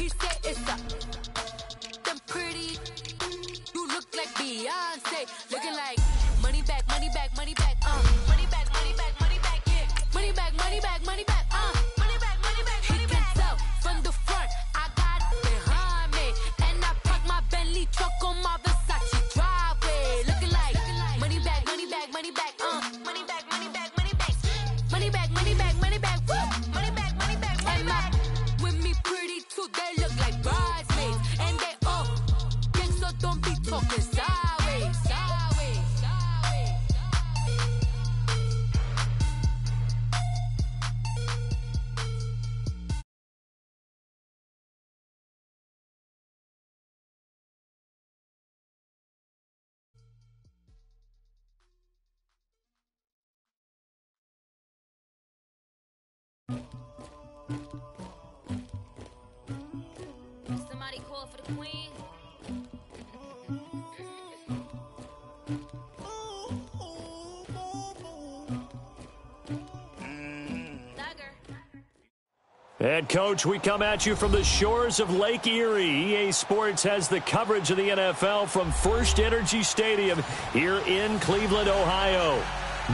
He said it's up. Them pretty. You look like Beyonce. Looking like money back, money back, money back, money back, money back, money back, yeah. Money back, money back, money back, money back, money back, money back. He can tell from the front, I got it behind me. And I park my Bentley truck on my Versace driveway. Looking like money back, money back, money back, money back, money back, money back. Money back, money back, money back, woo. Money back, money back, money back. With me pretty too, they look like bridesmaids. And they all gang, so don't be talking sideways, sideways, sideways. Somebody call for the queen. Head coach, we come at you from the shores of Lake Erie. EA Sports has the coverage of the NFL from First Energy Stadium here in Cleveland, Ohio.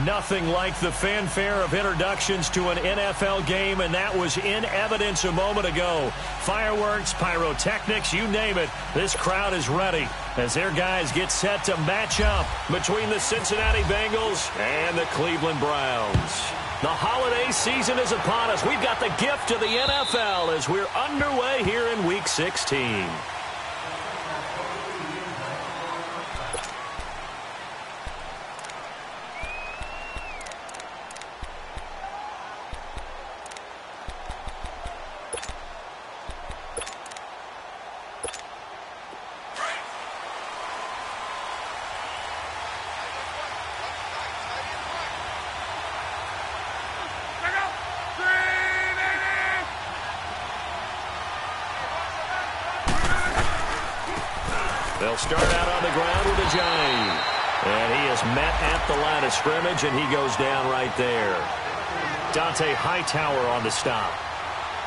Nothing like the fanfare of introductions to an NFL game, and that was in evidence a moment ago. Fireworks, pyrotechnics, you name it, this crowd is ready as their guys get set to match up between the Cincinnati Bengals and the Cleveland Browns. The holiday season is upon us. We've got the gift of the NFL as we're underway here in Week 16. They'll start out on the ground with a giant. And he is met at the line of scrimmage, and he goes down right there. Dante Hightower on the stop.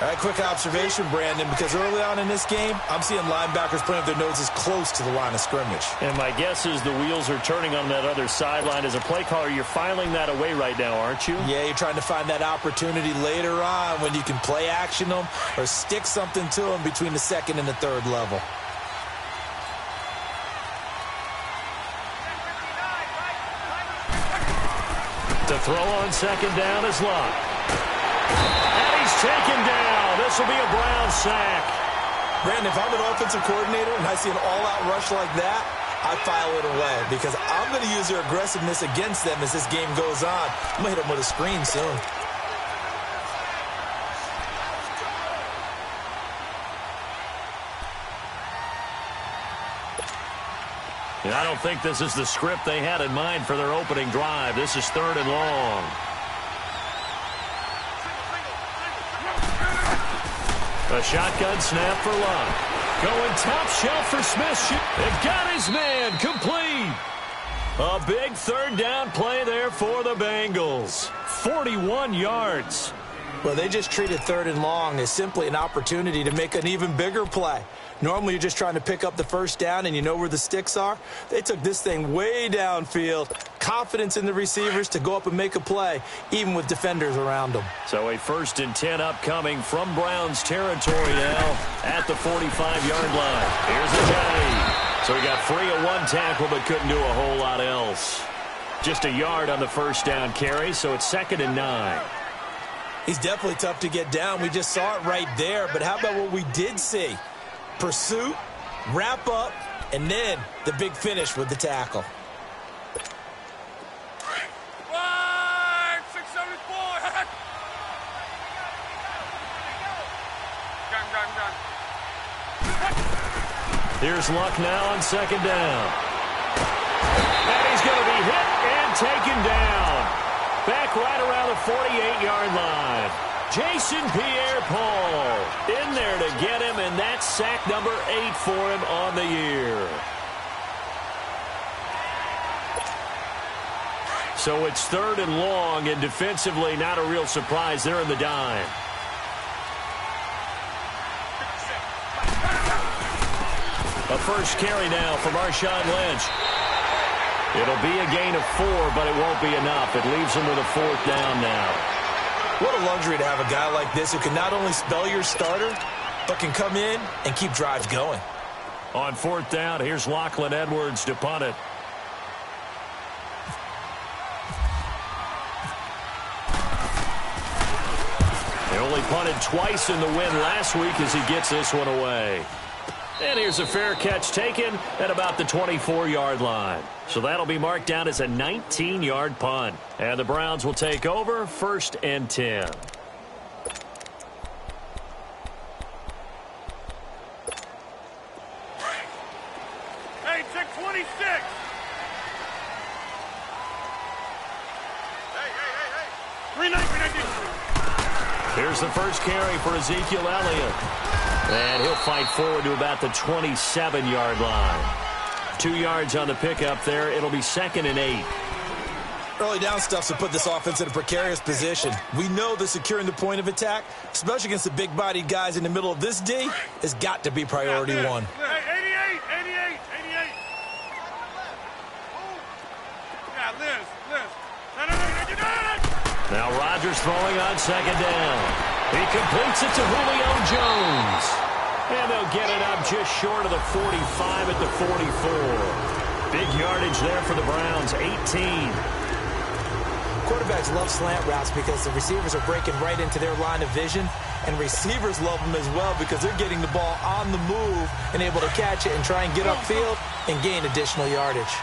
All right, quick observation, Brandon, because early on in this game, I'm seeing linebackers putting their noses close to the line of scrimmage. And my guess is the wheels are turning on that other sideline. As a play caller, you're filing that away right now, aren't you? Yeah, you're trying to find that opportunity later on when you can play action them or stick something to them between the second and the third level. To throw on second down is Luck. And he's taken down. This will be a Brown sack. Brandon, if I'm an offensive coordinator and I see an all-out rush like that, I file it away because I'm going to use their aggressiveness against them as this game goes on. I'm going to hit them with a screen soon. And I don't think this is the script they had in mind for their opening drive. This is 3rd and long. A shotgun snap for Luck. Going top shelf for Smith. They got his man complete. A big 3rd down play there for the Bengals. 41 yards. Well, they just treated 3rd and long as simply an opportunity to make an even bigger play. Normally, you're just trying to pick up the first down and you know where the sticks are. They took this thing way downfield. Confidence in the receivers to go up and make a play, even with defenders around them. So a 1st and 10 upcoming from Browns territory now at the 45-yard line. Here's the Johnny. So he got free of one tackle but couldn't do a whole lot else. Just a yard on the first down carry, so it's 2nd and 9. He's definitely tough to get down. We just saw it right there. But how about what we did see? Pursuit, wrap up, and then the big finish with the tackle. Here's Luck now on 2nd down. And he's going to be hit and taken down. Back right around the 48-yard line. Jason Pierre-Paul in there to get him, and that's sack number 8 for him on the year. So it's 3rd and long, and defensively not a real surprise. They're in the dime. A first carry now for Marshawn Lynch. It'll be a gain of 4, but it won't be enough. It leaves him with a 4th down now. What a luxury to have a guy like this who can not only spell your starter, but can come in and keep drives going. On 4th down, here's Lachlan Edwards to punt it. They only punted twice in the win last week as he gets this one away. And here's a fair catch taken at about the 24-yard line. So that'll be marked down as a 19-yard punt. And the Browns will take over 1st and 10. Hey, check 26. Hey. 319. Here's the first carry for Ezekiel Elliott. And he'll fight forward to about the 27-yard line. 2 yards on the pickup there. It'll be 2nd and 8. Early down stuff to put this offense in a precarious position. We know that securing the point of attack, especially against the big-bodied guys in the middle of this D, has got to be priority one. Hey, 88. Yeah, Liz. Now Rodgers throwing on 2nd down. He completes it to Julio Jones. And they'll get it up just short of the 45 at the 44. Big yardage there for the Browns, 18. Quarterbacks love slant routes because the receivers are breaking right into their line of vision, and receivers love them as well because they're getting the ball on the move and able to catch it and try and get upfield and gain additional yardage.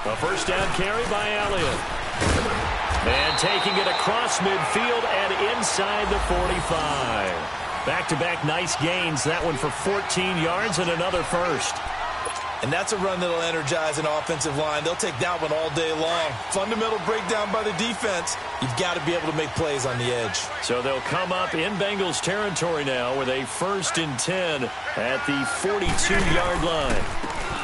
A first down carry by Elliott. And taking it across midfield and inside the 45. Back-to-back nice gains. That one for 14 yards and another first. And that's a run that'll energize an offensive line. They'll take that one all day long. Fundamental breakdown by the defense. You've got to be able to make plays on the edge. So they'll come up in Bengals territory now with a 1st and 10 at the 42-yard line.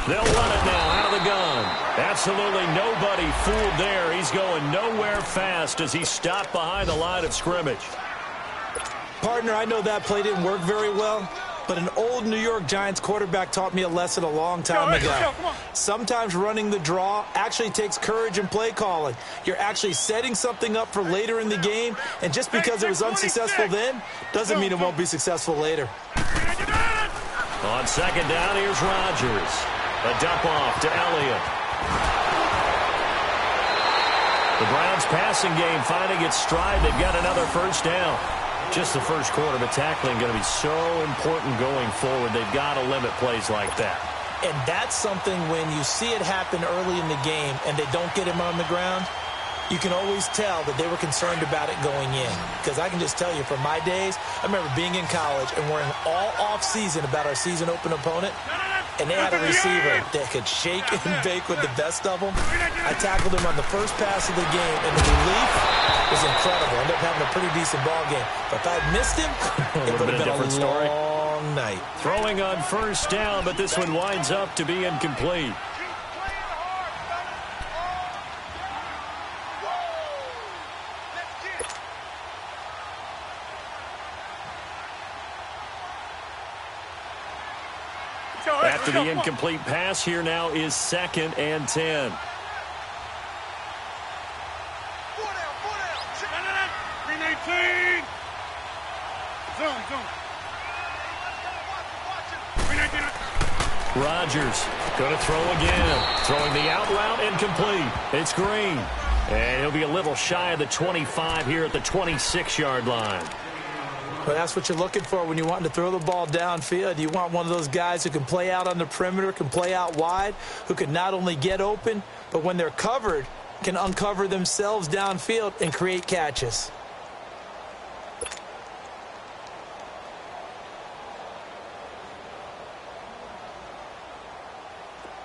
They'll run it now out of the gun. Absolutely nobody fooled there. He's going nowhere fast as he stopped behind the line of scrimmage. Partner, I know that play didn't work very well, but an old New York Giants quarterback taught me a lesson a long time ago. Sometimes running the draw actually takes courage and play calling. You're actually setting something up for later in the game, and just because it was unsuccessful then doesn't mean it won't be successful later. On 2nd down, here's Rodgers. A dump off to Elliott. The Browns passing game finding its stride. They've got another first down. Just the first quarter, but tackling going to be so important going forward. They've got to limit plays like that. And that's something when you see it happen early in the game and they don't get him on the ground, you can always tell that they were concerned about it going in. Because I can just tell you from my days, I remember being in college and worrying all off-season about our season open opponent. And they had a receiver that could shake and bake with the best of them. I tackled him on the first pass of the game, and the relief was incredible. Ended up having a pretty decent ball game. But if I had missed him, it would have been a different long night. Throwing on first down, but this one winds up to be incomplete. After the incomplete pass, here now is 2nd and 10. 319. Rodgers going to throw again. Throwing the out route incomplete. It's Green. And he'll be a little shy of the 25 here at the 26-yard line. But that's what you're looking for when you want to throw the ball downfield. You want one of those guys who can play out on the perimeter, can play out wide, who can not only get open, but when they're covered, can uncover themselves downfield and create catches.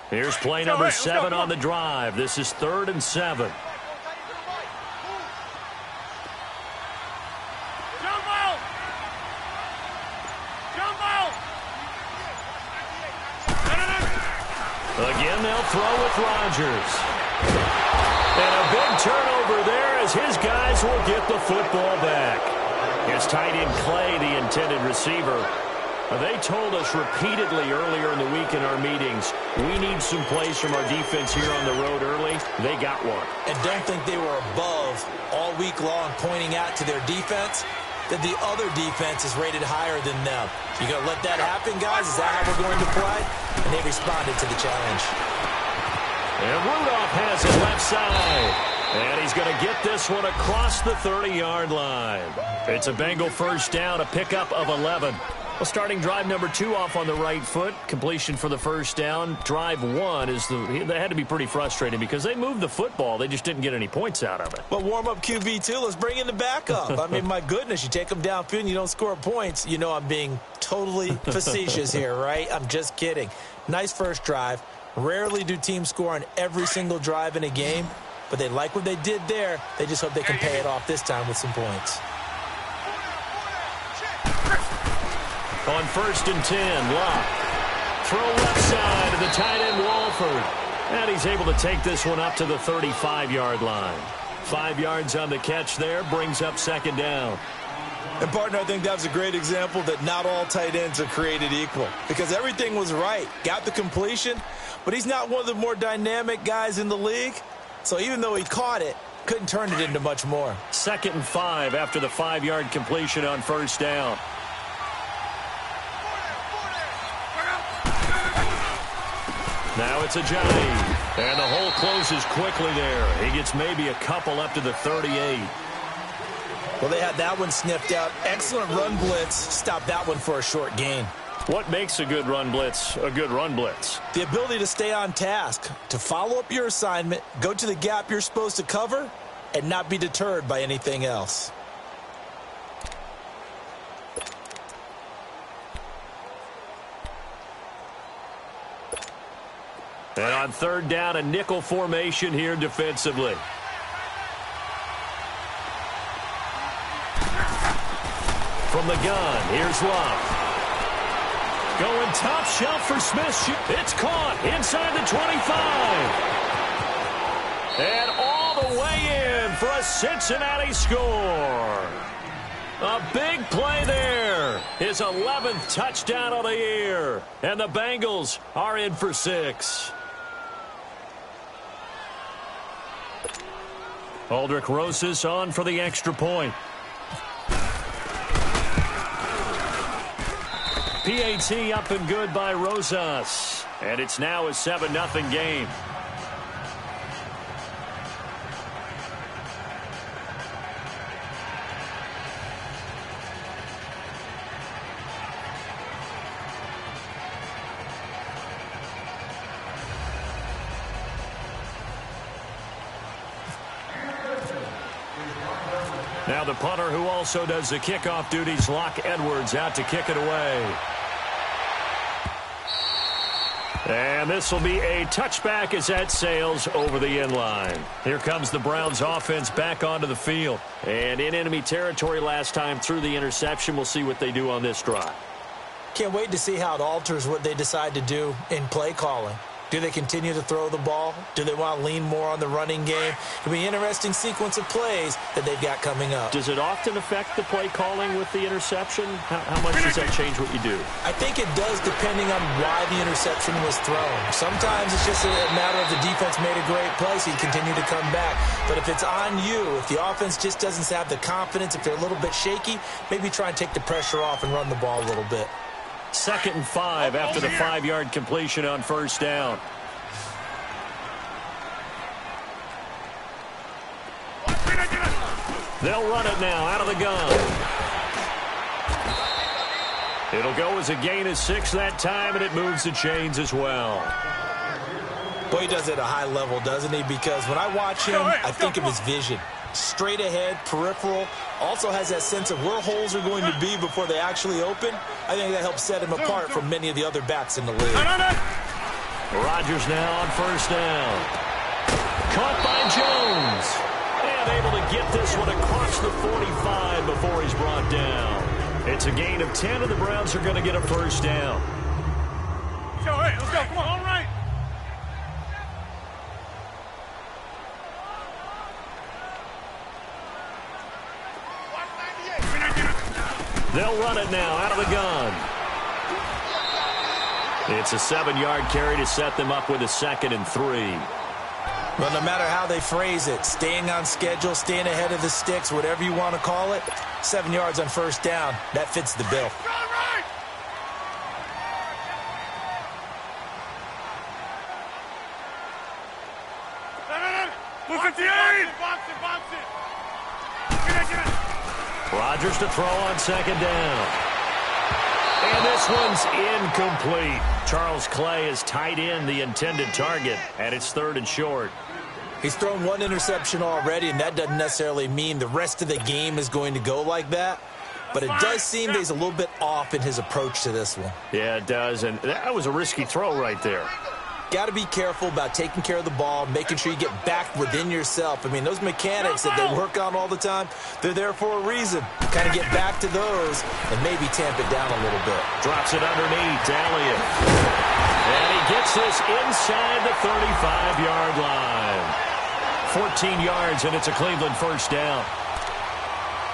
Here's play number 7 on the drive. This is 3rd and 7. Again, they'll throw with Rodgers. And a big turnover there as his guys will get the football back. His tight end Clay, the intended receiver. They told us repeatedly earlier in the week in our meetings, we need some plays from our defense here on the road early. They got one. And don't think they were above all week long pointing out to their defense that the other defense is rated higher than them. You going to let that happen, guys? Is that how we're going to play? And they responded to the challenge. And Rudolph has it left side. And he's going to get this one across the 30-yard line. It's a Bengal first down, a pickup of 11. Well, starting drive number 2 off on the right foot. Completion for the first down. Drive 1 they had to be pretty frustrating because they moved the football. They just didn't get any points out of it. But warm-up QB2, let's bring in the backup. I mean, my goodness, you take them downfield and you don't score points. You know I'm being totally facetious here, right? I'm just kidding. Nice first drive. Rarely do teams score on every single drive in a game, but they like what they did there. They just hope they can pay it off this time with some points. On 1st and 10, Locke. Throw left side to the tight end, Walford. And he's able to take this one up to the 35-yard line. 5 yards on the catch there, brings up second down. And, partner, I think that was a great example that not all tight ends are created equal. Because everything was right. Got the completion, but he's not one of the more dynamic guys in the league. So even though he caught it, couldn't turn it into much more. 2nd and 5 after the 5-yard completion on first down. Now it's a Johnny, and the hole closes quickly there. He gets maybe a couple up to the 38. Well, they had that one sniffed out. Excellent run blitz. Stopped that one for a short gain. What makes a good run blitz a good run blitz? The ability to stay on task, to follow up your assignment, go to the gap you're supposed to cover, and not be deterred by anything else. And on 3rd down, a nickel formation here defensively. From the gun, here's Love. Going top shelf for Smith. It's caught inside the 25. And all the way in for a Cincinnati score. A big play there. His 11th touchdown of the year. And the Bengals are in for 6. Aldrich Rosas on for the extra point. PAT up and good by Rosas. And it's now a 7-0 game. Now the punter who also does the kickoff duties, Locke Edwards, out to kick it away. And this will be a touchback as that sails over the end line. Here comes the Browns offense back onto the field. And in enemy territory last time through the interception. We'll see what they do on this drive. Can't wait to see how it alters what they decide to do in play calling. Do they continue to throw the ball? Do they want to lean more on the running game? It'll be an interesting sequence of plays that they've got coming up. Does it often affect the play calling with the interception? How much does that change what you do? I think it does depending on why the interception was thrown. Sometimes it's just a matter of the defense made a great play, so you continue to come back. But if it's on you, if the offense just doesn't have the confidence, if they're a little bit shaky, maybe try and take the pressure off and run the ball a little bit. 2nd and 5 after the 5-yard completion on first down. They'll run it now out of the gun. It'll go as a gain of 6 that time, and it moves the chains as well. Boy, he does it at a high level, doesn't he? Because when I watch him, I think of his vision. Straight ahead, peripheral, also has that sense of where holes are going to be before they actually open. I think that helps set him apart from many of the other backs in the league. Rodgers now on first down. Caught by Jones. And able to get this one across the 45 before he's brought down. It's a gain of 10, and the Browns are going to get a first down. Hey, let's go. Come on, all right. They'll run it now out of the gun. It's a 7-yard carry to set them up with a 2nd and 3. Well, no matter how they phrase it, staying on schedule, staying ahead of the sticks, whatever you want to call it, 7 yards on first down, that fits the bill. Rodgers to throw on 2nd down. And this one's incomplete. Charles Clay has tied in the intended target, and it's 3rd and short. He's thrown 1 interception already, and that doesn't necessarily mean the rest of the game is going to go like that. But it does seem that he's a little bit off in his approach to this one. Yeah, it does, and that was a risky throw right there. Got to be careful about taking care of the ball, making sure you get back within yourself. I mean, those mechanics that they work on all the time, they're there for a reason. Kind of get back to those and maybe tamp it down a little bit. Drops it underneath to Elliott. And he gets this inside the 35-yard line. 14 yards, and it's a Cleveland first down.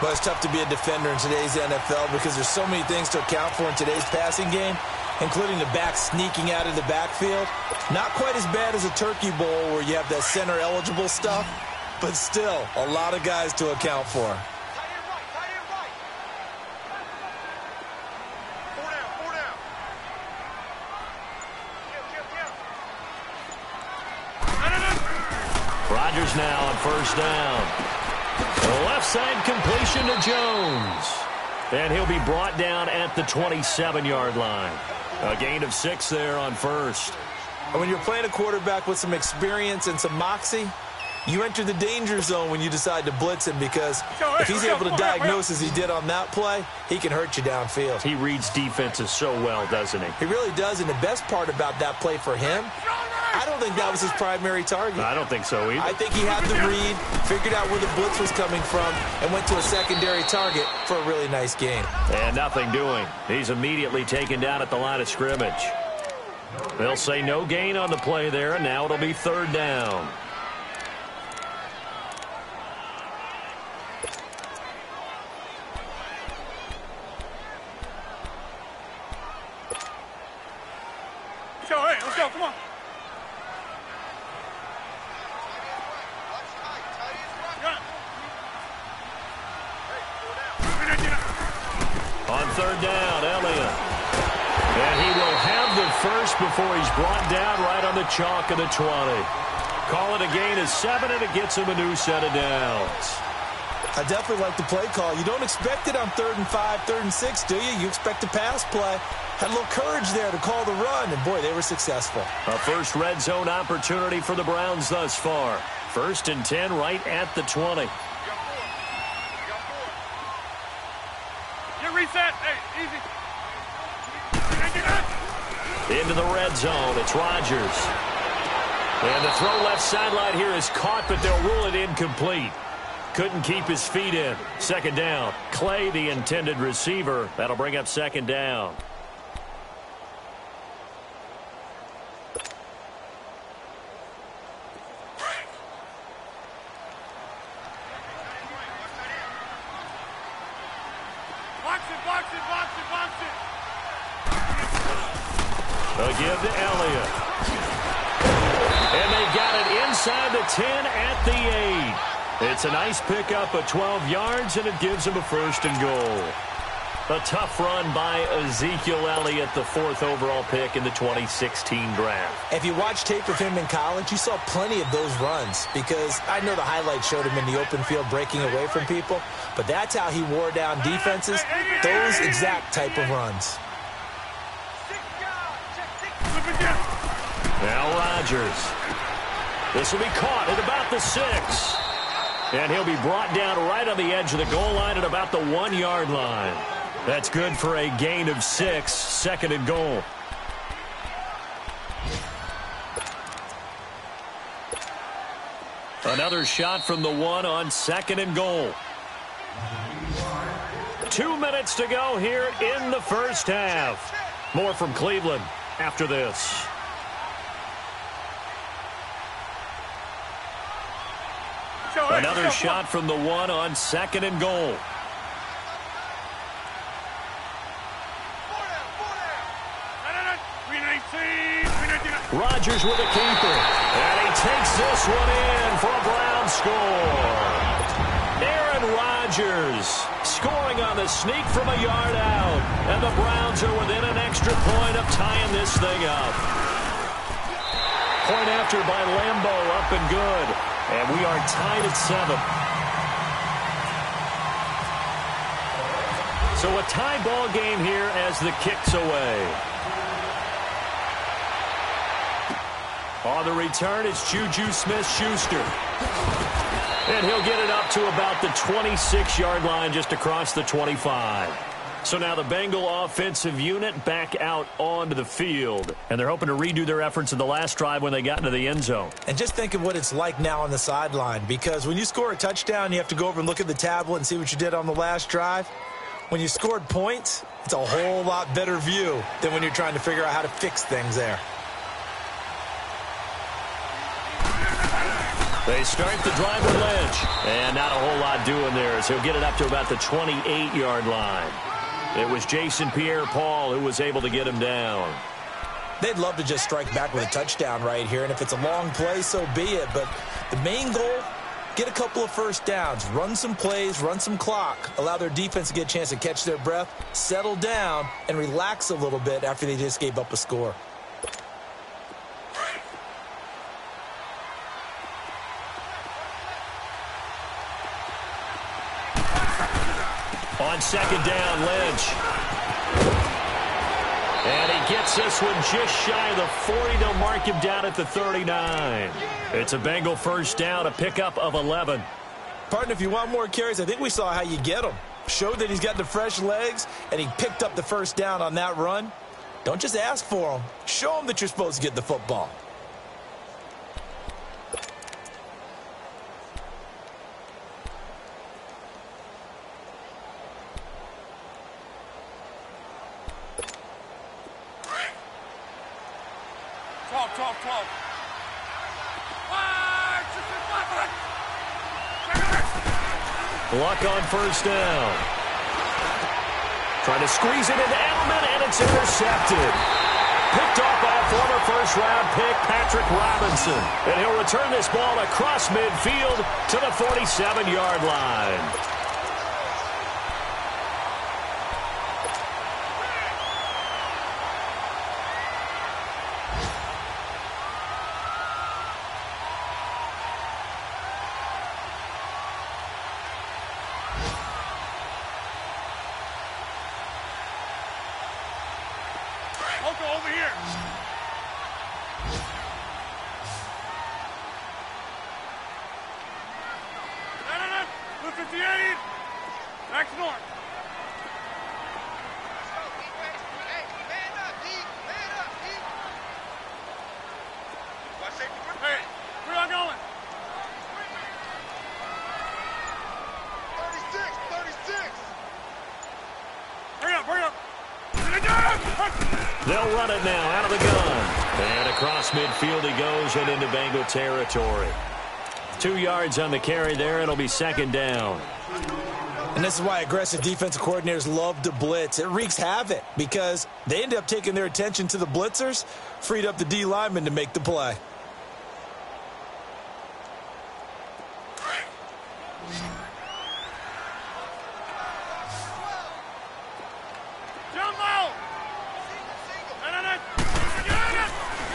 Well, it's tough to be a defender in today's NFL because there's so many things to account for in today's passing game, including the back sneaking out of the backfield. Not quite as bad as a turkey bowl where you have that center-eligible stuff, but still a lot of guys to account for. Rodgers now on first down. The left side completion to Jones. And he'll be brought down at the 27-yard line. A gain of 6 there on first. And when you're playing a quarterback with some experience and some moxie, you enter the danger zone when you decide to blitz him because if he's able to diagnose as he did on that play, he can hurt you downfield. He reads defenses so well, doesn't he? He really does, and the best part about that play for him, I don't think that was his primary target. I don't think so either. I think he had the read, figured out where the blitz was coming from, and went to a secondary target for a really nice gain. And nothing doing. He's immediately taken down at the line of scrimmage. They'll say no gain on the play there, and now it'll be 3rd down. Let's go, come on. On 3rd down, Elliott. And he will have the first before he's brought down right on the chalk of the 20. Call it a gain of 7, and it gets him a new set of downs. I definitely like the play call. You don't expect it on 3rd and 5, 3rd and 6, do you? You expect a pass play. Had a little courage there to call the run, and boy, they were successful. A first red zone opportunity for the Browns thus far. 1st and 10 right at the 20. Get reset. Hey, easy. Into the red zone. It's Rodgers. And the throw left sideline here is caught, but they'll rule it incomplete. Couldn't keep his feet in. 2nd down. Clay, the intended receiver. That'll bring up 2nd down. Again to Elliott. And they've got it inside the 10 at the 8. It's a nice pickup of 12 yards, and it gives them a 1st and goal. A tough run by Ezekiel Elliott, the 4th overall pick in the 2016 draft. If you watch tape of him in college, you saw plenty of those runs because I know the highlights showed him in the open field breaking away from people, but that's how he wore down defenses, those exact type of runs. Now Rodgers. This will be caught at about the 6. And he'll be brought down right on the edge of the goal line at about the 1-yard line. That's good for a gain of 6, 2nd and goal. Another shot from the 1 on 2nd and goal. 2 minutes to go here in the first half. More from Cleveland after this. Another shot from the 1 on 2nd and goal. Rodgers with a keeper. And he takes this one in for a Brown score. Aaron Rodgers scoring on the sneak from a yard out. And the Browns are within an extra point of tying this thing up. Point after by Lambeau, up and good. And we are tied at 7. So a tie ball game here as the kick's away. On the return, it's Juju Smith-Schuster. And he'll get it up to about the 26-yard line, just across the 25. So now the Bengal offensive unit back out onto the field. And they're hoping to redo their efforts in the last drive when they got into the end zone. And just think of what it's like now on the sideline. Because when you score a touchdown, you have to go over and look at the tablet and see what you did on the last drive. When you scored points, it's a whole lot better view than when you're trying to figure out how to fix things there. They start the drive with Lynch. And not a whole lot doing there as he'll get it up to about the 28-yard line. It was Jason Pierre-Paul who was able to get him down. They'd love to just strike back with a touchdown right here, and if it's a long play, so be it. But the main goal, get a couple of first downs, run some plays, run some clock, allow their defense to get a chance to catch their breath, settle down, and relax a little bit after they just gave up a score. On second down, Lynch. And he gets this one just shy of the 40. They'll mark him down at the 39. It's a Bengal first down, a pickup of 11. Partner, if you want more carries, I think we saw how you get them. Showed that he's got the fresh legs, and he picked up the first down on that run. Don't just ask for them. Show them that you're supposed to get the football. Talk. Luck on first down. Trying to squeeze it into Edelman, and it's intercepted. Picked off by a former first-round pick, Patrick Robinson. And he'll return this ball across midfield to the 47-yard line. Over here. No. 258. Back north. Hey, man up, D. Hey, where y'all going? 36. Hurry up. They'll run it now out of the gun. And across midfield he goes and into Bengal territory. 2 yards on the carry there. It'll be second down. And this is why aggressive defensive coordinators love to blitz. It wreaks havoc because they end up taking their attention to the blitzers, freed up the D lineman to make the play.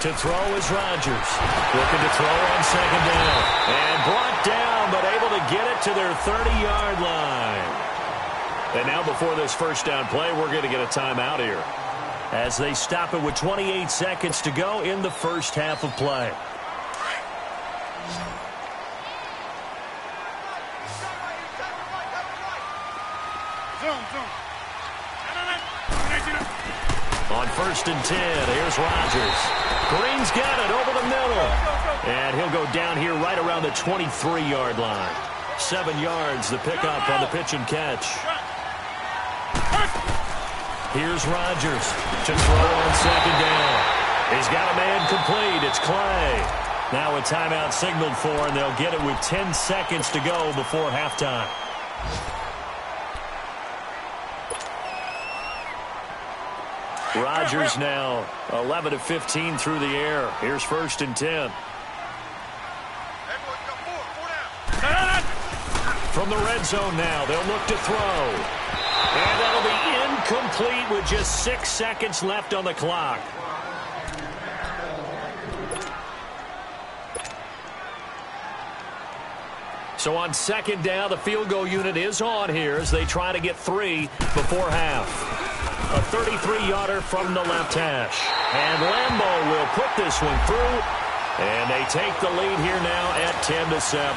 To throw is Rodgers. Looking to throw on second down. And brought down, but able to get it to their 30-yard line. And now before this first down play, we're going to get a timeout here, as they stop it with 28 seconds to go in the first half of play. On first and 10, here's Rodgers. Green's got it over the middle. And he'll go down here right around the 23-yard line. 7 yards, the pickup on the pitch and catch. Here's Rodgers to throw on second down. He's got a man complete. It's Clay. Now a timeout signaled for, and they'll get it with 10 seconds to go before halftime. Rodgers now 11 of 15 through the air. Here's 1st and 10. From the red zone now, they'll look to throw. And that'll be incomplete with just 6 seconds left on the clock. So on 2nd down, the field goal unit is on here as they try to get 3 before half. A 33-yarder from the left hash. And Lambeau will put this one through. And they take the lead here now at 10-7.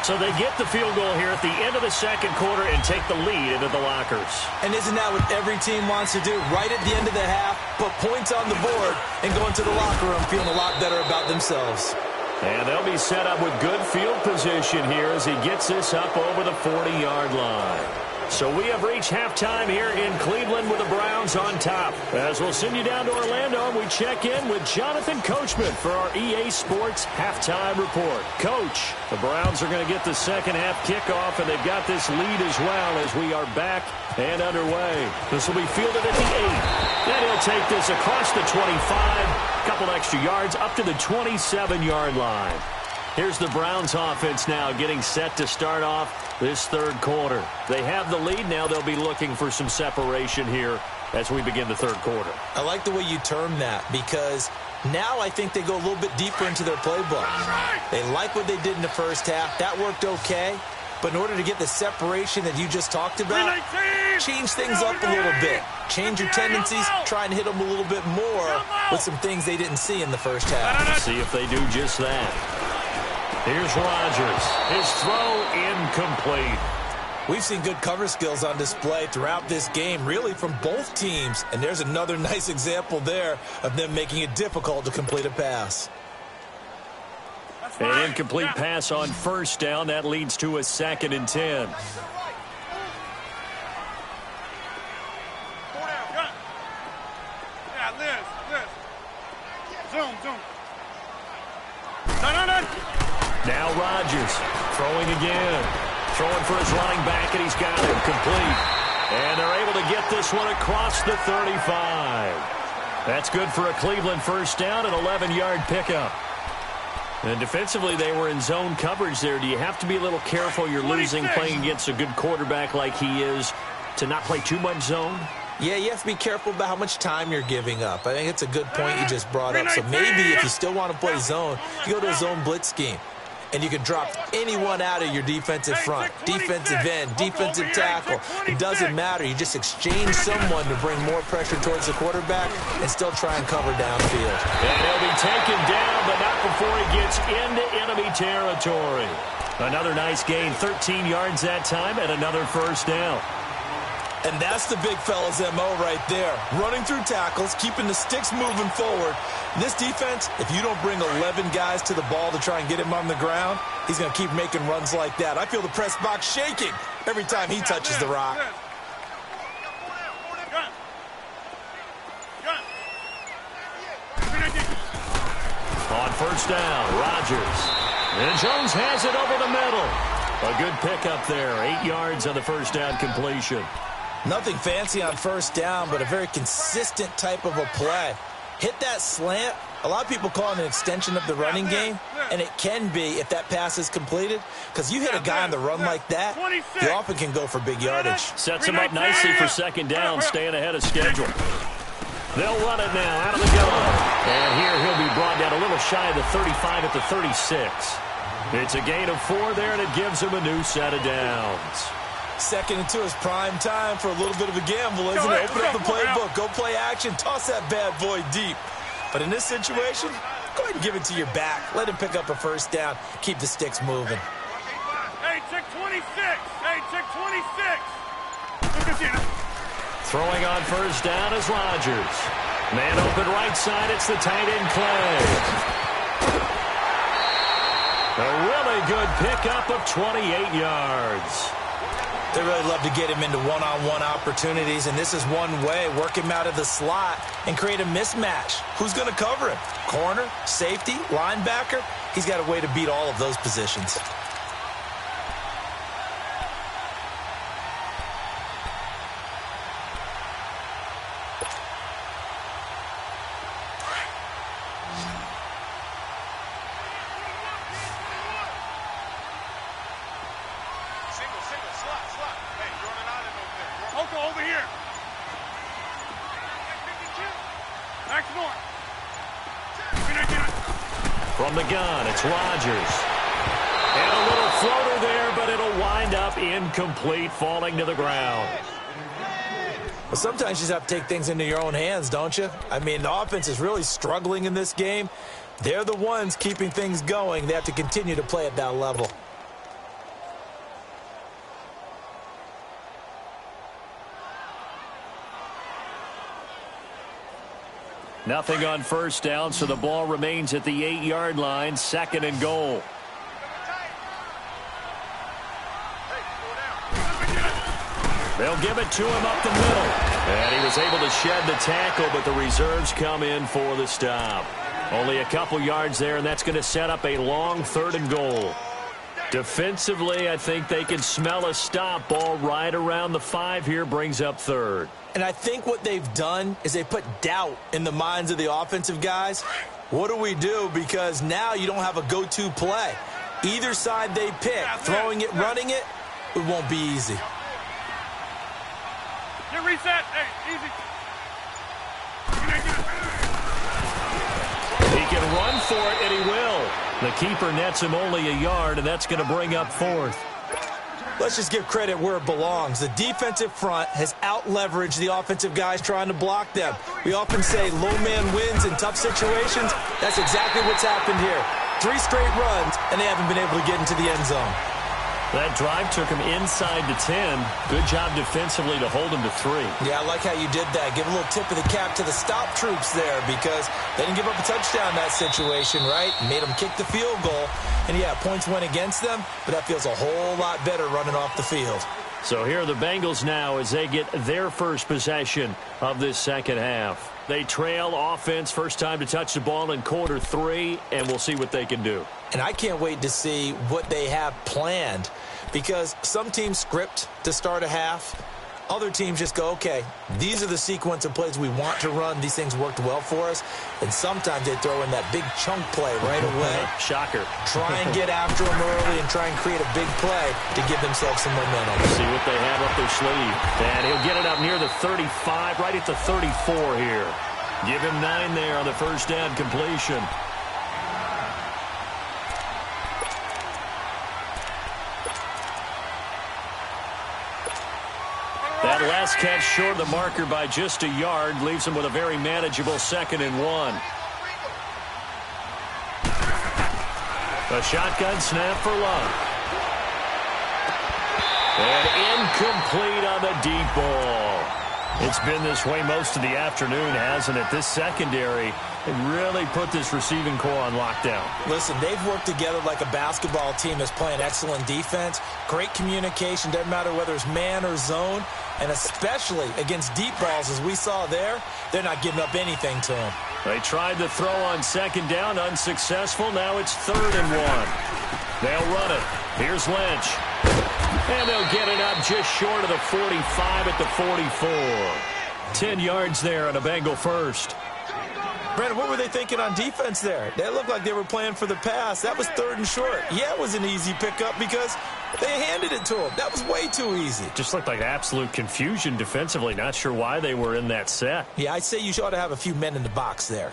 So they get the field goal here at the end of the 2nd quarter and take the lead into the lockers. And isn't that what every team wants to do? Right at the end of the half, put points on the board, and go into the locker room feeling a lot better about themselves. And they'll be set up with good field position here as he gets this up over the 40-yard line. So we have reached halftime here in Cleveland with the Browns on top. As we'll send you down to Orlando, and we check in with Jonathan Coachman for our EA Sports Halftime Report. Coach, the Browns are going to get the second half kickoff, and they've got this lead as well as we are back and underway. This will be fielded at the 8. Then he'll take this across the 25, a couple extra yards up to the 27-yard line. Here's the Browns offense now getting set to start off this 3rd quarter. They have the lead. Now they'll be looking for some separation here as we begin the 3rd quarter. I like the way you term that because now I think they go a little bit deeper into their playbook. They like what they did in the first half. That worked okay. But in order to get the separation that you just talked about, change things up a little bit. Change your tendencies. Try and hit them a little bit more with some things they didn't see in the first half. See if they do just that. Here's Rodgers. His throw incomplete. We've seen good cover skills on display throughout this game, really from both teams. And there's another nice example there of them making it difficult to complete a pass. An incomplete pass on 1st down. That leads to a 2nd and 10. Zoom. Now Rodgers throwing again. Throwing for his running back, and he's got him complete. And they're able to get this one across the 35. That's good for a Cleveland 1st down, an 11-yard pickup. And defensively, they were in zone coverage there. Do you have to be a little careful? You're losing playing against a good quarterback like he is to not play too much zone? Yeah, you have to be careful about how much time you're giving up. I think it's a good point you just brought up. So maybe if you still want to play zone, you go to a zone blitz scheme. And you can drop anyone out of your defensive front. Defensive end, defensive tackle. It doesn't matter. You just exchange someone to bring more pressure towards the quarterback and still try and cover downfield. And he'll be taken down, but not before he gets into enemy territory. Another nice gain, 13 yards that time, and another 1st down. And that's the big fella's MO right there. Running through tackles, keeping the sticks moving forward. This defense, if you don't bring 11 guys to the ball to try and get him on the ground, he's going to keep making runs like that. I feel the press box shaking every time he touches the rock. On 1st down, Rodgers. And Jones has it over the middle. A good pickup there. 8 yards on the 1st down completion. Nothing fancy on 1st down, but a very consistent type of a play. Hit that slant. A lot of people call it an extension of the running game, and it can be if that pass is completed, because you hit a guy on the run like that, you often can go for big yardage. Sets him up nicely for 2nd down, staying ahead of schedule. They'll run it now out of the gun. And here he'll be brought down a little shy of the 35 at the 36. It's a gain of 4 there, and it gives him a new set of downs. 2nd and 2 is prime time for a little bit of a gamble, isn't it? Open up the playbook, go play action, toss that bad boy deep. But in this situation, go ahead and give it to your back. Let him pick up a 1st down, keep the sticks moving. Hey, check 26. Hey, check 26. Look at you. Throwing on 1st down is Rodgers. Man open right side, it's the tight end Clay. A really good pickup of 28 yards. They really love to get him into one-on-one opportunities, and this is one way. Work him out of the slot and create a mismatch. Who's going to cover him? Corner, safety, linebacker? He's got a way to beat all of those positions. Slot. Hey, you're on an island over there. Oko, over here. Max more. From the gun, it's Rodgers. And a little floater there, but it'll wind up incomplete, falling to the ground. Well, sometimes you just have to take things into your own hands, don't you? I mean, the offense is really struggling in this game. They're the ones keeping things going. They have to continue to play at that level. Nothing on first down, so the ball remains at the 8-yard line, 2nd and goal. They'll give it to him up the middle. And he was able to shed the tackle, but the reserves come in for the stop. Only a couple yards there, and that's going to set up a long 3rd and goal. Defensively, I think they can smell a stop. Ball right around the 5 here, brings up 3rd. And I think what they've done is they put doubt in the minds of the offensive guys. What do we do? Because now you don't have a go-to play. Either side they pick, throwing it, running it, it won't be easy. Get reset. Hey, easy. He can run for it, and he will. The keeper nets him only a yard, and that's going to bring up 4th. Let's just give credit where it belongs. The defensive front has out-leveraged the offensive guys trying to block them. We often say low man wins in tough situations. That's exactly what's happened here. 3 straight runs, and they haven't been able to get into the end zone. That drive took him inside to 10. Good job defensively to hold him to 3. Yeah, I like how you did that. Give a little tip of the cap to the stop troops there because they didn't give up a touchdown in that situation, right? Made them kick the field goal. And, yeah, points went against them, but that feels a whole lot better running off the field. So here are the Bengals now as they get their first possession of this second half. They trail offense, first time to touch the ball in quarter 3, and we'll see what they can do. And I can't wait to see what they have planned because some teams script to start a half. Other teams just go, okay, these are the sequence of plays we want to run. These things worked well for us. And sometimes they throw in that big chunk play right away. Shocker. Try and get after them early and try and create a big play to give themselves some momentum. See what they have up their sleeve. And he'll get it up near the 35, right at the 34 here. Give him 9 there on the first down completion. That last catch short of the marker by just a yard leaves him with a very manageable 2nd and 1. A shotgun snap for Love. And incomplete on the deep ball. It's been this way most of the afternoon, hasn't it? This secondary really put this receiving core on lockdown. Listen, they've worked together like a basketball team that's playing excellent defense. Great communication, doesn't matter whether it's man or zone. And especially against deep balls, as we saw there, they're not giving up anything to them. They tried to throw on second down, unsuccessful. Now it's 3rd and 1. They'll run it. Here's Lynch. And they'll get it up just short of the 45 at the 44. 10 yards there on a Bengal first. Brandon, what were they thinking on defense there? They looked like they were playing for the pass. That was 3rd and short. Yeah, it was an easy pickup because they handed it to him. That was way too easy. Just looked like absolute confusion defensively. Not sure why they were in that set. Yeah, I'd say you ought to have a few men in the box there.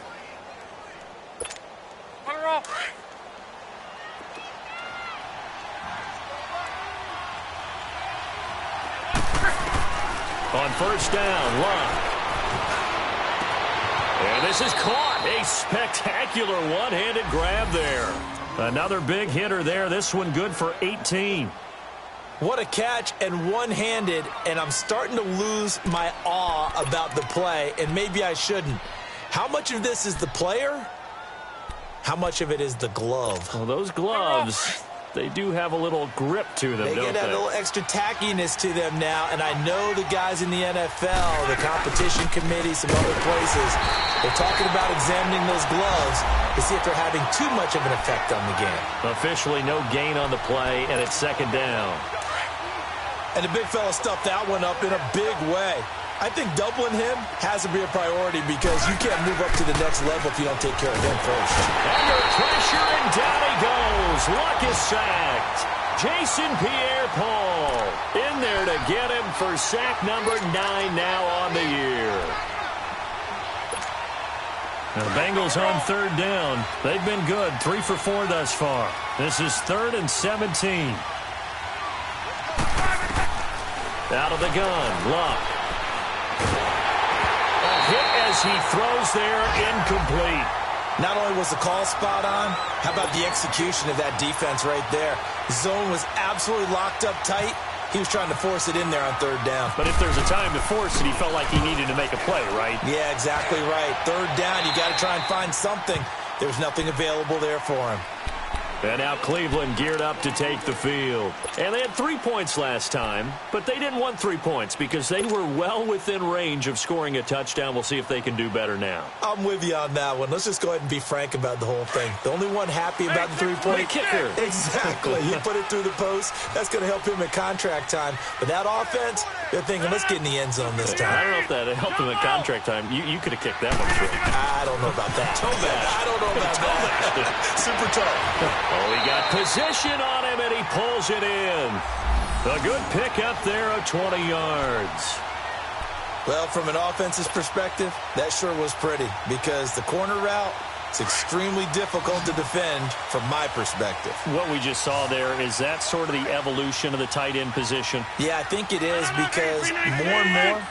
Put her off. On first down, Love. And this is caught. A spectacular one-handed grab there. Another big hitter there. This one good for 18. What a catch and one-handed, and I'm starting to lose my awe about the play, and maybe I shouldn't. How much of this is the player? How much of it is the glove? Well, those gloves, they do have a little grip to them, They don't get that little extra tackiness to them now, and I know the guys in the NFL, the competition committee, some other places, they're talking about examining those gloves to see if they're having too much of an effect on the game. Officially no gain on the play, and it's 2nd down. And the big fella stuffed that one up in a big way. I think doubling him has to be a priority because you can't move up to the next level if you don't take care of him first. Under pressure, and down he goes. Luck is sacked. Jason Pierre-Paul in there to get him for sack number 9 now on the year. Now the Bengals on third down. They've been good, 3 for 4 thus far. This is 3rd and 17. Out of the gun, Luck. A hit as he throws there, incomplete. Not only was the call spot on, how about the execution of that defense right there? Zone was absolutely locked up tight. He was trying to force it in there on third down. But if there's a time to force it, he felt like he needed to make a play, right? Yeah, exactly right. Third down, you got to try and find something. There's nothing available there for him. And now Cleveland geared up to take the field. And they had 3 points last time, but they didn't want 3 points because they were well within range of scoring a touchdown. We'll see if they can do better now. I'm with you on that one. Let's just go ahead and be frank about the whole thing. The only one happy about the 3-point kicker. Exactly. He put it through the post. That's going to help him at contract time. But that offense, they're thinking, let's get in the end zone this time. I don't know if that helped him at contract time. You could have kicked that one through. I don't know about that. I don't know about that. Super tough. Oh, he got position on him, and he pulls it in. A good pick up there of 20 yards. Well, from an offense's perspective, that sure was pretty because the corner route is extremely difficult to defend from my perspective. What we just saw there, is that sort of the evolution of the tight end position? Yeah, I think it is because more and more,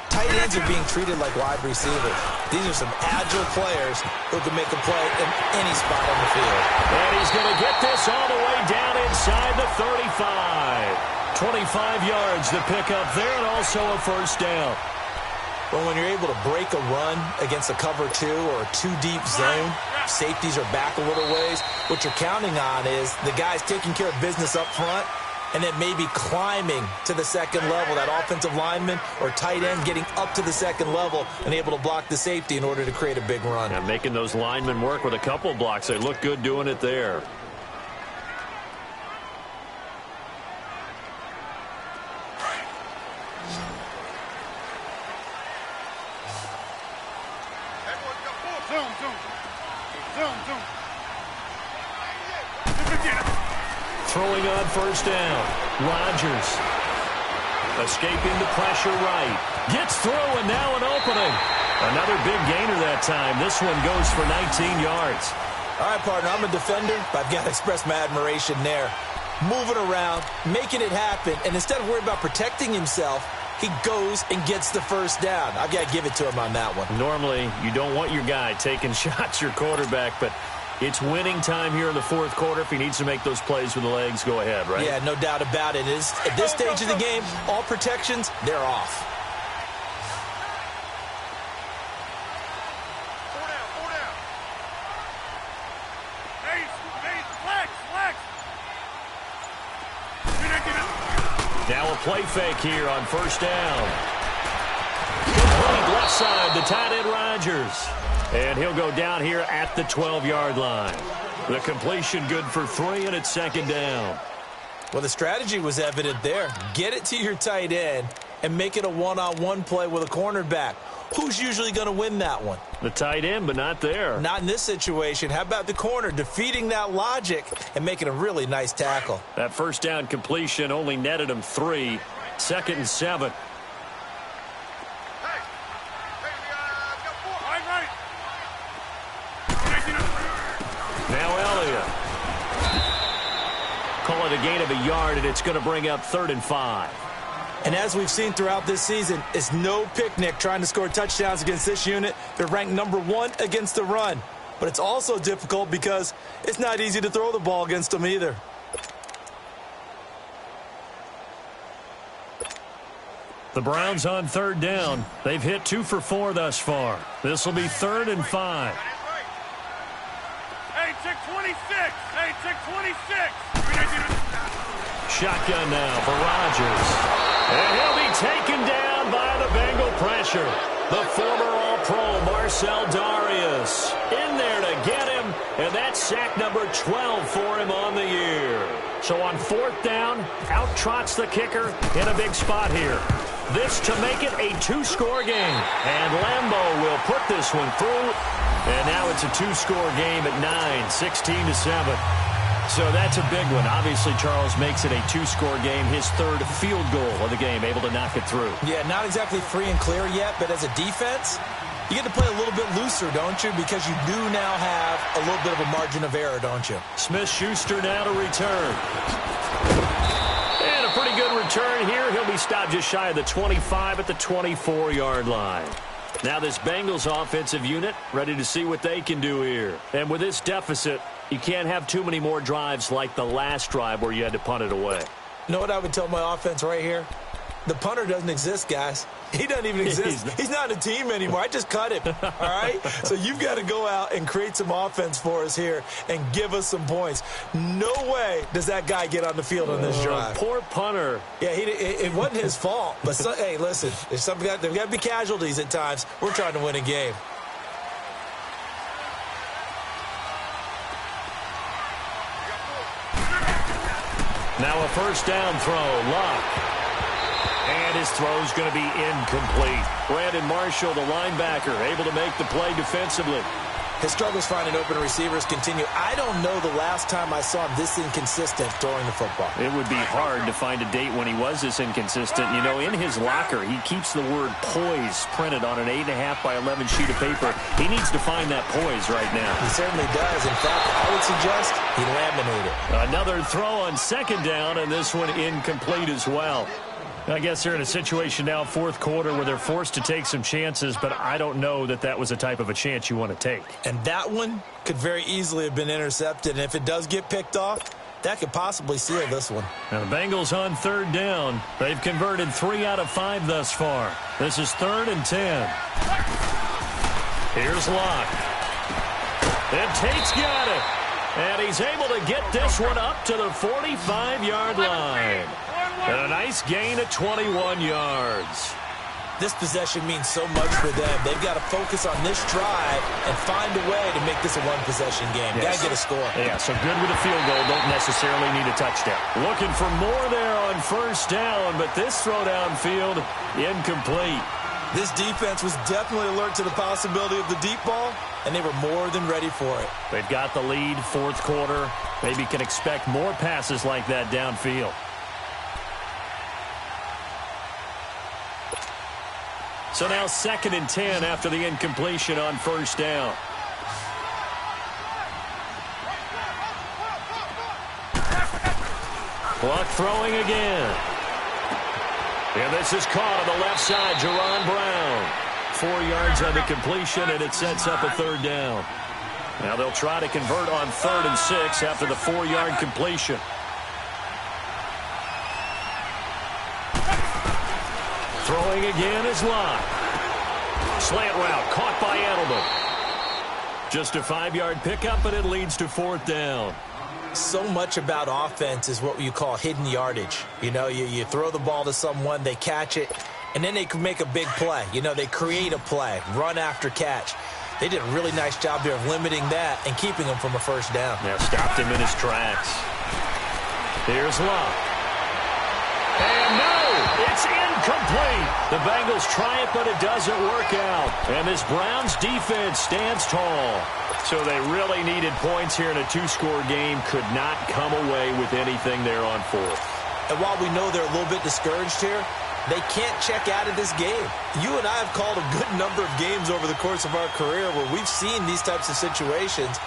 tight ends are being treated like wide receivers. These are some agile players who can make a play in any spot on the field. And he's going to get this all the way down inside the 35. 25 yards to pick up there, and also a first down. But when you're able to break a run against a cover 2 or a 2-deep zone, safeties are back a little ways. What you're counting on is the guys taking care of business up front and then maybe climbing to the second level, that offensive lineman or tight end getting up to the second level and able to block the safety in order to create a big run. And making those linemen work with a couple blocks. They look good doing it there. Throwing on first down. Rodgers. Escaping the pressure right. Gets through, and now an opening. Another big gainer that time. This one goes for 19 yards. All right, partner, I'm a defender, but I've got to express my admiration there. Moving around, making it happen, and instead of worrying about protecting himself, he goes and gets the first down. I've got to give it to him on that one. Normally, you don't want your guy taking shots, your quarterback, but it's winning time here in the fourth quarter. If he needs to make those plays with the legs, go ahead, right? Yeah, no doubt about it. At this stage of the game, all protections, they're off. Four down. Flex. Now a play fake here on first down. Complete left side to tight end Rodgers. And he'll go down here at the 12-yard line. The completion good for 3, and it's second down. Well, the strategy was evident there. Get it to your tight end and make it a one-on-one play with a cornerback. Who's usually going to win that one? The tight end, but not there. Not in this situation. How about the corner defeating that logic and making a really nice tackle? That first down completion only netted him 3. 2nd and 7. Now Elliott. Call it a gain of a yard, and it's going to bring up 3rd and 5. And as we've seen throughout this season, it's no picnic trying to score touchdowns against this unit. They're ranked number 1 against the run. But it's also difficult because it's not easy to throw the ball against them either. The Browns on 3rd down. They've hit 2 for 4 thus far. This will be 3rd and 5. Hey, check 26. Shotgun now for Rodgers. And he'll be taken down by the Bengal pressure. The former All-Pro Marcel Darius in there to get him, and that's sack number 12 for him on the year. So on 4th down, out trots the kicker in a big spot here. This to make it a 2-score game. And Lambeau will put this one through. And now it's a 2-score game at 9, 16-7. So that's a big one. Obviously, Charles makes it a 2-score game, his third field goal of the game, able to knock it through. Yeah, not exactly free and clear yet, but as a defense, you get to play a little bit looser, don't you? Because you do now have a little bit of a margin of error, don't you? Smith-Schuster now to return. And a pretty good return here. He'll be stopped just shy of the 25 at the 24-yard line. Now this Bengals offensive unit ready to see what they can do here. And with this deficit, you can't have too many more drives like the last drive where you had to punt it away. You know what I would tell my offense right here? The punter doesn't exist, guys. He doesn't even exist. He's not a team anymore. I just cut him, all right? So you've got to go out and create some offense for us here and give us some points. No way does that guy get on the field on this drive. Poor punter. Yeah, it wasn't his fault. But, hey, listen, there's got to be casualties at times. We're trying to win a game. Now a first down throw. Luck. And his throw's going to be incomplete. Brandon Marshall, the linebacker, able to make the play defensively. His struggles finding open receivers continue. I don't know the last time I saw him this inconsistent throwing the football. It would be hard to find a date when he was this inconsistent. You know, in his locker, he keeps the word poise printed on an 8.5 by 11 sheet of paper. He needs to find that poise right now. He certainly does. In fact, I would suggest he laminate it. Another throw on second down, and this one incomplete as well. I guess they're in a situation now, fourth quarter, where they're forced to take some chances, but I don't know that that was the type of a chance you want to take. And that one could very easily have been intercepted, and if it does get picked off, that could possibly seal this one. Now the Bengals on third down. They've converted 3 out of 5 thus far. This is 3rd and 10. Here's Locke. And Tate's got it. And he's able to get this one up to the 45-yard line. And a nice gain of 21 yards. This possession means so much for them. They've got to focus on this drive and find a way to make this a one-possession game. Yes. Got to get a score. Yeah, so good with a field goal. Don't necessarily need a touchdown. Looking for more there on first down, but this throw downfield, incomplete. This defense was definitely alert to the possibility of the deep ball, and they were more than ready for it. They've got the lead, fourth quarter. Maybe can expect more passes like that downfield. So now 2nd and 10 after the incompletion on first down. Luck throwing again. And this is caught on the left side, Jerron Brown. 4 yards on the completion, and it sets up a third down. Now they'll try to convert on 3rd and 6 after the 4-yard completion. Throwing again is Locke. Slant route caught by Edelman. Just a 5-yard pickup, and it leads to 4th down. So much about offense is what you call hidden yardage. You know, you throw the ball to someone, they catch it, and then they can make a big play. You know, they create a play, run after catch. They did a really nice job there of limiting that and keeping him from a first down. Yeah, stopped him in his tracks. Here's Locke. And no, it's incomplete. The Bengals try it, but it doesn't work out. And this Browns defense stands tall. So they really needed points here in a 2-score game. Could not come away with anything there on 4th. And while we know they're a little bit discouraged here, they can't check out of this game. You and I have called a good number of games over the course of our career where we've seen these types of situations.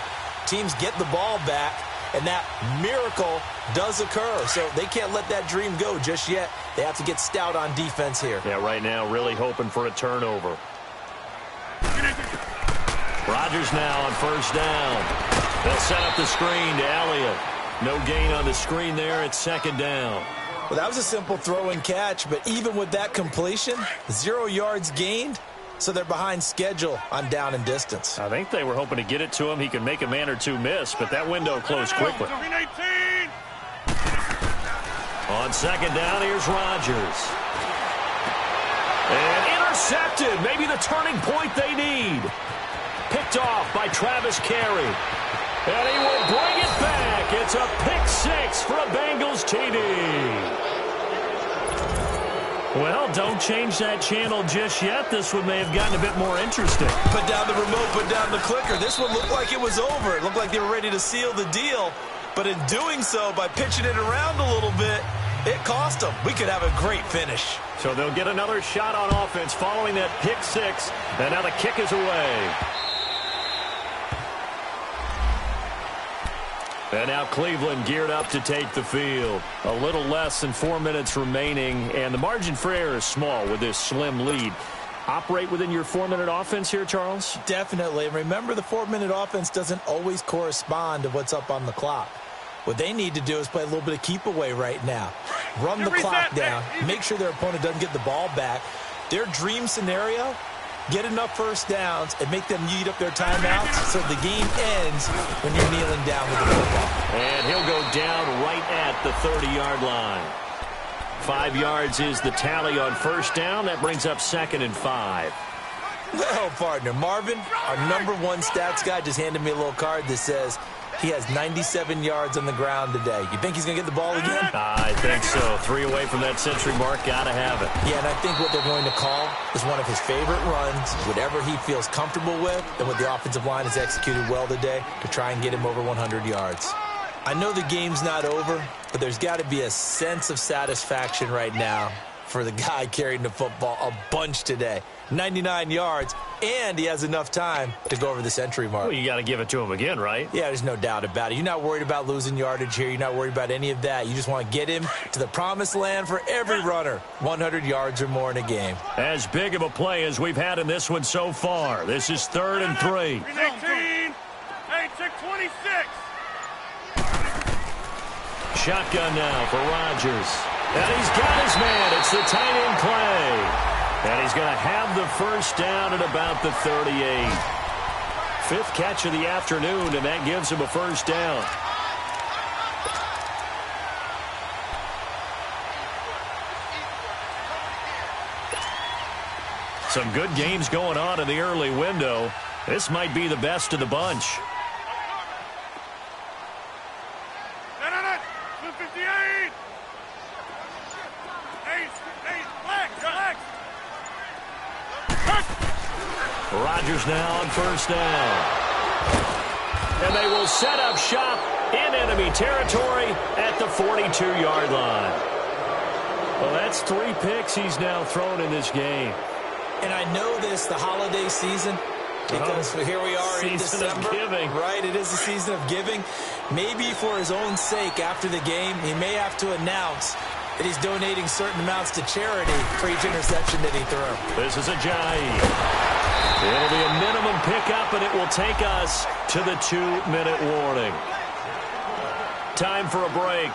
Teams get the ball back, and that miracle does occur. So they can't let that dream go just yet. They have to get stout on defense here. Yeah, right now really hoping for a turnover. Rodgers now on first down. They'll set up the screen to Elliott. No gain on the screen there. It's 2nd down. Well, that was a simple throw and catch, but even with that completion, 0 yards gained, so they're behind schedule on down and distance. I think they were hoping to get it to him. He could make a man or two miss, but that window closed quickly. On 2nd down, here's Rodgers. And intercepted. Maybe the turning point they need. Picked off by Travis Carey. And he will bring it back. It's a pick 6 for a Bengals TD. Well, don't change that channel just yet. This one may have gotten a bit more interesting. Put down the remote, put down the clicker. This one looked like it was over. It looked like they were ready to seal the deal. But in doing so, by pitching it around a little bit, it cost them. We could have a great finish. So they'll get another shot on offense following that pick six. And now the kick is away. And now Cleveland geared up to take the field. A little less than 4 minutes remaining, and the margin for error is small with this slim lead. Operate within your 4-minute offense here, Charles? Definitely. And remember, the 4-minute offense doesn't always correspond to what's up on the clock. What they need to do is play a little bit of keep away right now. Run the clock down. Make sure their opponent doesn't get the ball back. Their dream scenario, get enough first downs and make them eat up their timeouts so the game ends when you're kneeling down with the football. And he'll go down right at the 30-yard line. 5 yards is the tally on first down. That brings up 2nd and 5. Well, partner, Marvin, our #1 stats guy, just handed me a little card that says he has 97 yards on the ground today. You think he's going to get the ball again? I think so. 3 away from that century mark. Got to have it. Yeah, and I think what they're going to call is one of his favorite runs, whatever he feels comfortable with, and what the offensive line has executed well today to try and get him over 100 yards. I know the game's not over, but there's got to be a sense of satisfaction right now for the guy carrying the football a bunch today. 99 yards, and he has enough time to go over the century mark. Well, you got to give it to him again, right? Yeah, there's no doubt about it. You're not worried about losing yardage here. You're not worried about any of that. You just want to get him to the promised land for every runner. 100 yards or more in a game. As big of a play as we've had in this one so far. This is 3rd and 3. 18. 26. Shotgun now for Rodgers. And he's got his man. It's the tight end Clay. And he's going to have the first down at about the 38. 5th catch of the afternoon, and that gives him a first down. Some good games going on in the early window. This might be the best of the bunch. 258. Rodgers now on first down. And they will set up shop in enemy territory at the 42-yard line. Well, that's 3 picks he's now thrown in this game. And I know this, the holiday season, because here we are in December. Season of giving. Right, it is the season of giving. Maybe for his own sake after the game, he may have to announce that he's donating certain amounts to charity for each interception that he threw. This is a Ajayi. It'll be a minimum pickup, and it will take us to the 2-minute warning. Time for a break.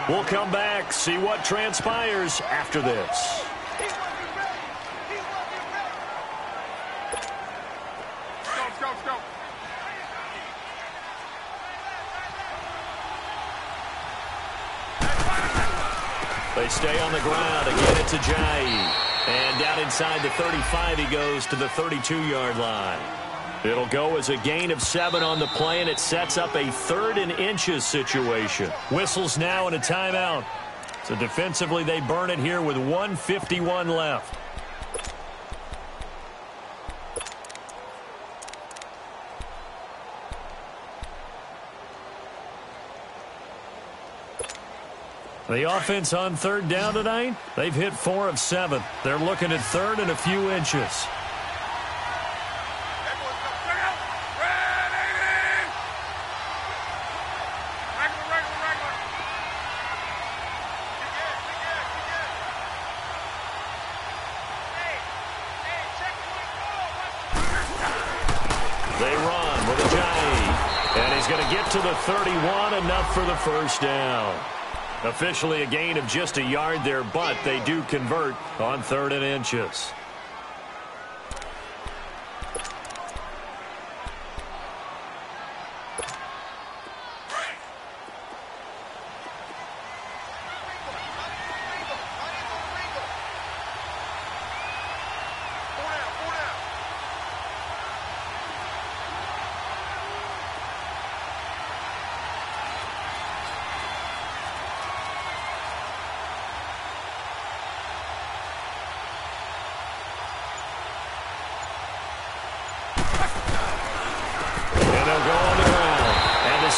We'll come back, see what transpires after this. Let's go. They stay on the ground. Again, it's Ajayi. And down inside the 35, he goes to the 32-yard line. It'll go as a gain of 7 on the play, and it sets up a 3rd and inches situation. Whistles now and a timeout. So defensively, they burn it here with 1:51 left. The offense on 3rd down tonight, they've hit 4 of 7. They're looking at 3rd and a few inches. They run with Ajayi. And he's going to get to the 31, enough for the first down. Officially a gain of just a yard there, but they do convert on 3rd and inches.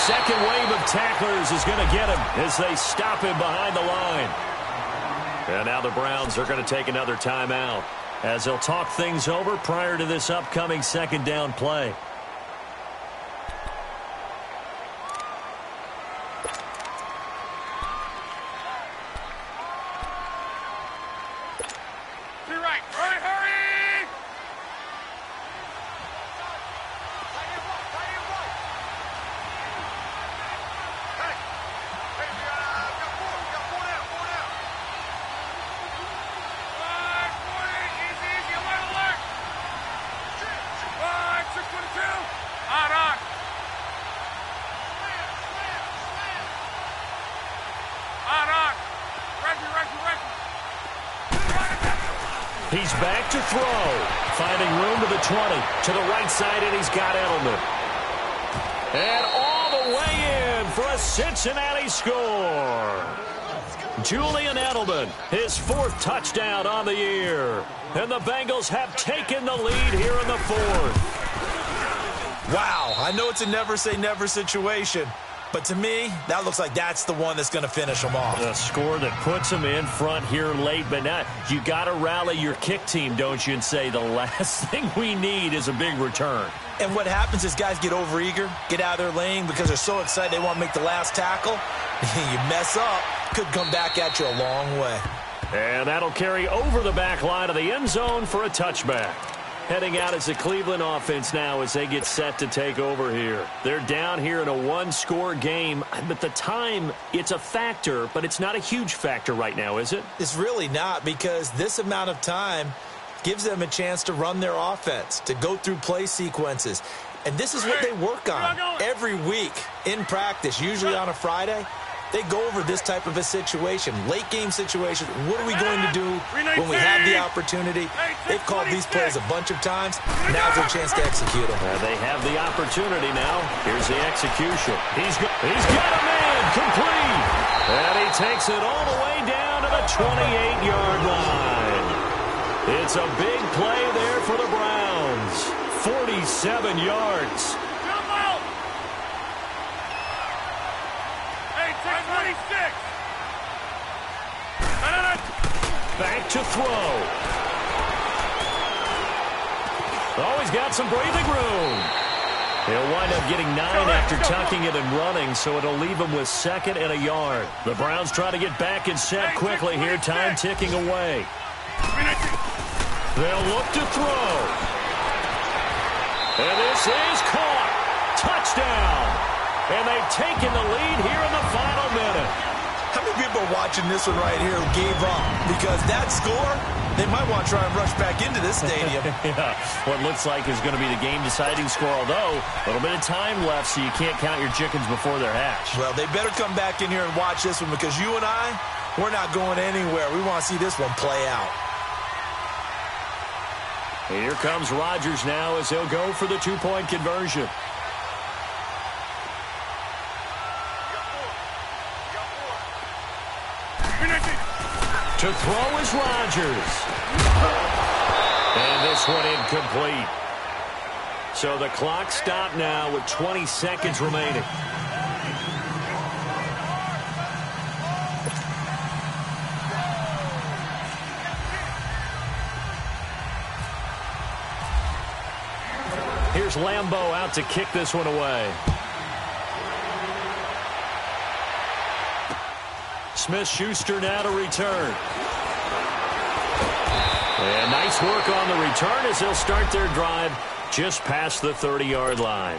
second wave of tacklers is going to get him as they stop him behind the line. And now the Browns are going to take another timeout as they'll talk things over prior to this upcoming second down play. He's back to throw, finding room to the 20, to the right side, and he's got Edelman. And all the way in for a Cincinnati score. Julian Edelman, his 4th touchdown on the year. And the Bengals have taken the lead here in the 4th. Wow, I know it's a never-say-never situation, but to me, that looks like that's the one that's going to finish them off. A score that puts them in front here late, but now you got to rally your kick team, don't you, and say the last thing we need is a big return. And what happens is guys get overeager, get out of their lane because they're so excited they want to make the last tackle. You mess up, could come back at you a long way. And that'll carry over the back line of the end zone for a touchback. Heading out as the Cleveland offense now as they get set to take over here. They're down here in a 1-score game. But the time, it's a factor, but it's not a huge factor right now, is it? It's really not, because this amount of time gives them a chance to run their offense, to go through play sequences. And this is what they work on every week in practice, usually on a Friday. They go over this type of a situation, late-game situation. What are we going to do when we have the opportunity? They've called these plays a bunch of times. Now's their chance to execute them. They have the opportunity now. Here's the execution. He's got a man complete. And he takes it all the way down to the 28-yard line. It's a big play there for the Browns. 47 yards. Back to throw. Oh, he's got some breathing room. He'll wind up getting 9 after tucking it and running, so it'll leave him with 2nd and a yard. The Browns try to get back and set quickly here, time ticking away. They'll look to throw. And this is caught. Touchdown. And they've taken the lead here in the final minute. How many people are watching this one right here who gave up? Because that score, they might want to try and rush back into this stadium. Yeah, what looks like is going to be the game-deciding score, although a little bit of time left, so you can't count your chickens before they're hatched. Well, they better come back in here and watch this one, because you and I, we're not going anywhere. We want to see this one play out. Here comes Rodgers now as he'll go for the 2-point conversion. To throw is Rodgers. And this one incomplete. So the clock stopped now with 20 seconds remaining. Here's Lambeau out to kick this one away. Smith-Schuster now to return. And nice work on the return as they'll start their drive just past the 30-yard line.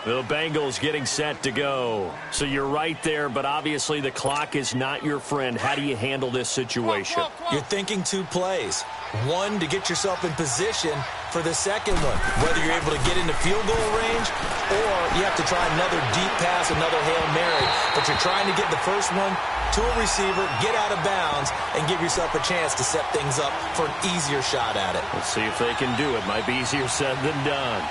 The Bengals getting set to go. So you're right there, but obviously the clock is not your friend. How do you handle this situation? You're thinking 2 plays. One, to get yourself in position for the second one, whether you're able to get into field goal range or you have to try another deep pass, another Hail Mary. But you're trying to get the first one to a receiver, get out of bounds, and give yourself a chance to set things up for an easier shot at it. Let's see if they can do it. Might be easier said than done.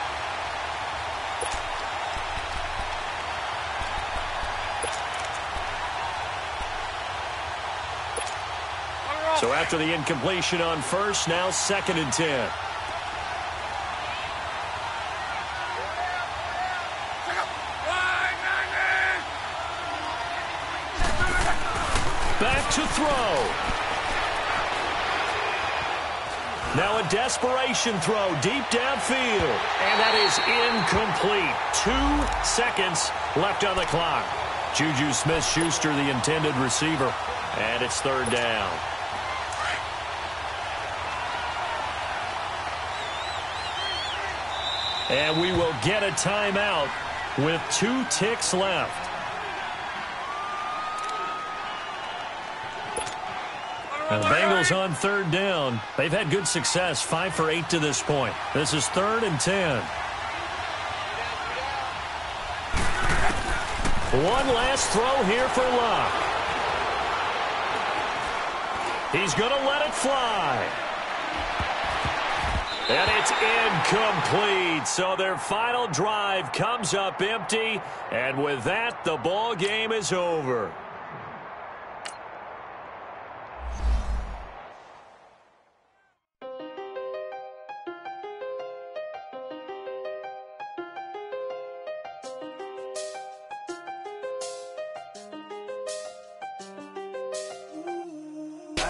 So after the incompletion on first, now 2nd and 10. back to throw. Now a desperation throw deep downfield. And that is incomplete. 2 seconds left on the clock. Juju Smith-Schuster, the intended receiver. And it's third down. And we will get a timeout with 2 ticks left. And the Bengals on third down. They've had good success, 5 for 8 to this point. This is 3rd and 10. One last throw here for Luck. He's going to let it fly. And it's incomplete. So their final drive comes up empty. And with that, the ball game is over.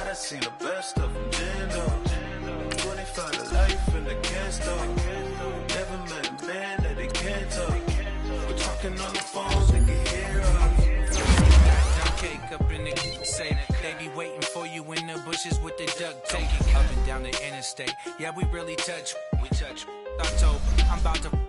I seen the best of them, Jando. 25 to life in the can't stop. Never met a man that they can't talk. We're talking on the phone, they can hear us. Dumb cake up in the say that they be waiting for you in the bushes with the duct tape. Up and down the interstate, yeah, we really touch. We touch October. I'm about to